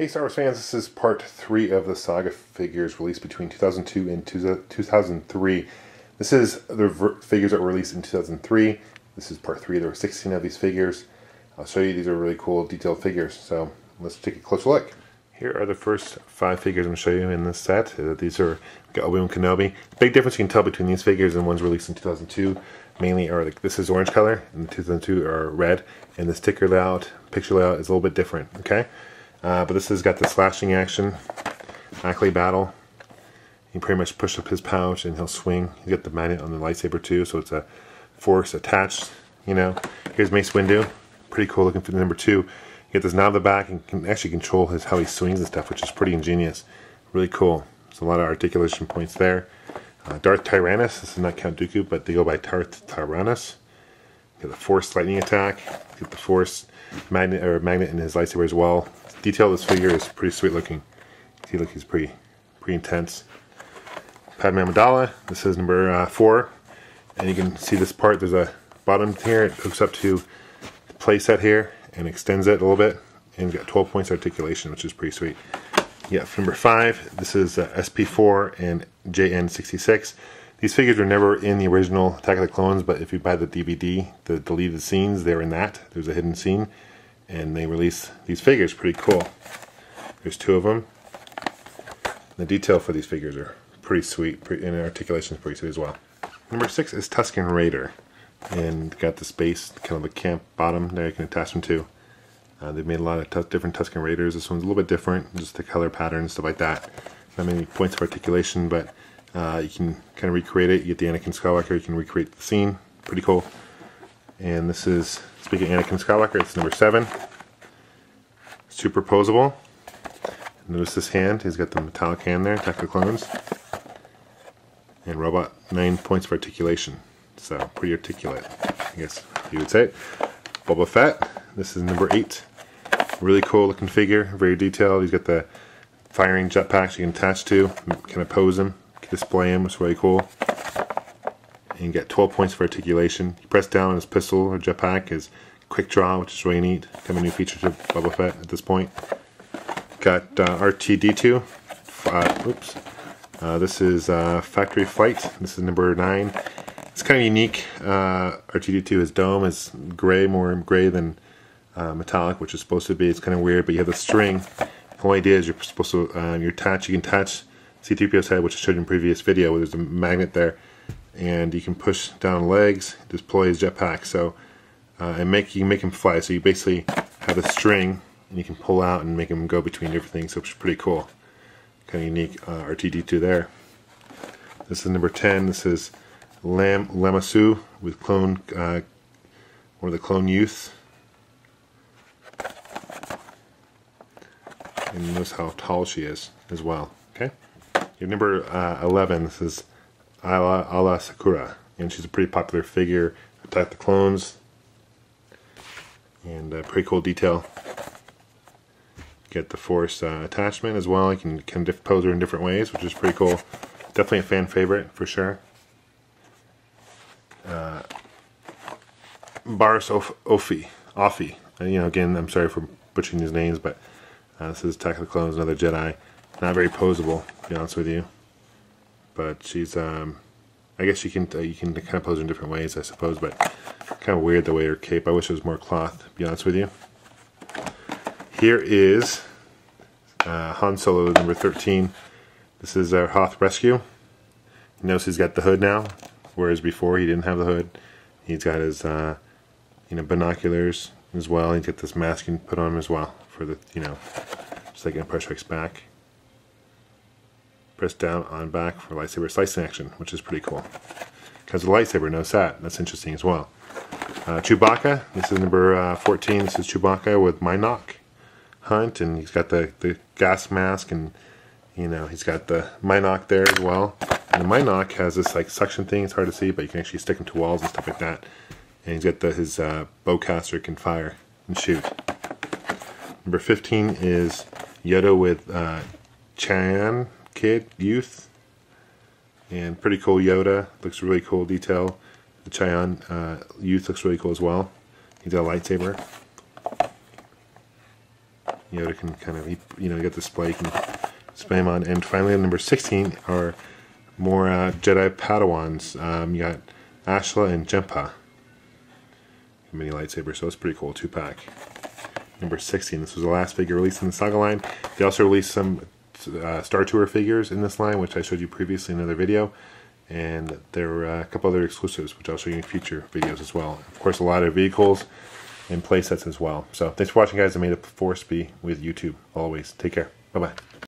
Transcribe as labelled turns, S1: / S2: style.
S1: Hey Star Wars fans, this is part 3 of the Saga figures released between 2002 and 2003. This is the figures that were released in 2003. This is part 3. There were 16 of these figures. I'll show you, these are really cool detailed figures, so let's take a closer look. Here are the first 5 figures I'm going to show you in this set. These are Obi-Wan Kenobi. The big difference you can tell between these figures and ones released in 2002 mainly are this is orange color and the 2002 are red, and the sticker layout, picture layout is a little bit different, okay? But this has got the slashing action, Ackley battle. You pretty much push up his pouch and he'll swing. He's got the magnet on the lightsaber too, so it's a force attached, you know. Here's Mace Windu, pretty cool looking for the number 2. You get this knob at the back and can actually control how he swings and stuff, which is pretty ingenious. Really cool. There's a lot of articulation points there. Darth Tyrannus, this is not Count Dooku, but they go by Darth Tyrannus. Get the force lightning attack. Get the force magnet in his lightsaber as well. The detail of this figure is pretty sweet looking. See, look, he's pretty intense. Padme Amidala, this is number 4, and you can see this part. There's a bottom here. It hooks up to the play set here and extends it a little bit, and you've got 12 points articulation, which is pretty sweet. Yeah, number 5, this is SP4 and JN66. These figures were never in the original Attack of the Clones, but if you buy the DVD, the deleted scenes, they're in that. There's a hidden scene, and they release these figures. Pretty cool. There's 2 of them. The detail for these figures are pretty sweet, and the articulation is pretty sweet as well. Number 6 is Tusken Raider, and got the space, kind of a camp bottom there you can attach them to. They've made a lot of different Tusken Raiders. This one's a little bit different, just the color pattern and stuff like that. Not many points of articulation, but you can kind of recreate it. You get the Anakin Skywalker, you can recreate the scene. Pretty cool. And this is, speaking of Anakin Skywalker, it's number 7. Superposable. Notice this hand, he's got the metallic hand there, Attack of the Clones. And robot, 9 points of articulation. So, pretty articulate, I guess you would say it. Boba Fett, this is number 8. Really cool looking figure, very detailed. He's got the firing jetpacks you can attach to, kind of pose him, display him, it's really cool. And you get 12 points of articulation. You press down on his pistol or jetpack, his quick draw, which is really neat. Kind of a new feature to Boba Fett at this point. Got R2-D2. This is Factory Flight. This is number 9. It's kind of unique. R2-D2, his dome is gray, more gray than metallic, which is supposed to be. It's kind of weird, but you have the string. The whole idea is you're supposed to, you can attach C-3PO's head, which I showed you in a previous video, where there's a magnet there, and you can push down legs, deploy his jetpack, so, and you can make him fly. So you basically have a string, and you can pull out and make him go between different things, which is pretty cool. Kind of unique, R2-D2 there. This is number 10. This is Lamasu with clone, one of the clone youth. And notice how tall she is as well. Okay. Your number 11. This is Ala Sakura, and she's a pretty popular figure. Attack the Clones, and pretty cool detail. Get the force attachment as well. You can pose her in different ways, which is pretty cool. Definitely a fan favorite for sure. Baris Offee. You know, again, I'm sorry for butchering these names, but this is Attack of the Clones, another Jedi. Not very posable, to be honest with you. But she's, I guess you can kind of pose her in different ways, I suppose. But kind of weird the way her cape. I wish it was more cloth, to be honest with you. Here is Han Solo, number 13. This is our Hoth Rescue. You notice he's got the hood now, whereas before he didn't have the hood. He's got his, binoculars as well. He's got this mask you can put on him as well for the, just like Empire Strikes Back. Press down on back for lightsaber slicing action, which is pretty cool. Because the lightsaber knows that. That's interesting as well. Chewbacca. This is number 14. This is Chewbacca with Mynock Hunt, and he's got the gas mask, and he's got the Mynock there as well. And the Mynock has this like suction thing. It's hard to see, but you can actually stick him to walls and stuff like that. And he's got his bowcaster can fire and shoot. Number 15 is Yoda with Chan Kid Youth, and pretty cool Yoda. Looks really cool detail. The Cheyenne Youth looks really cool as well. He's got a lightsaber. Yoda can kind of, you know, get the display, you can display him on. And finally, number 16 are more Jedi Padawans. You got Ashla and Jempa. Mini lightsaber, so it's pretty cool, 2-pack. Number 16, this was the last figure released in the Saga line. They also released some Star Tour figures in this line, which I showed you previously in another video. And there were a couple other exclusives, which I'll show you in future videos as well. Of course, a lot of vehicles and playsets as well. So thanks for watching, guys, and may the Force be with YouTube always. Take care. Bye-bye.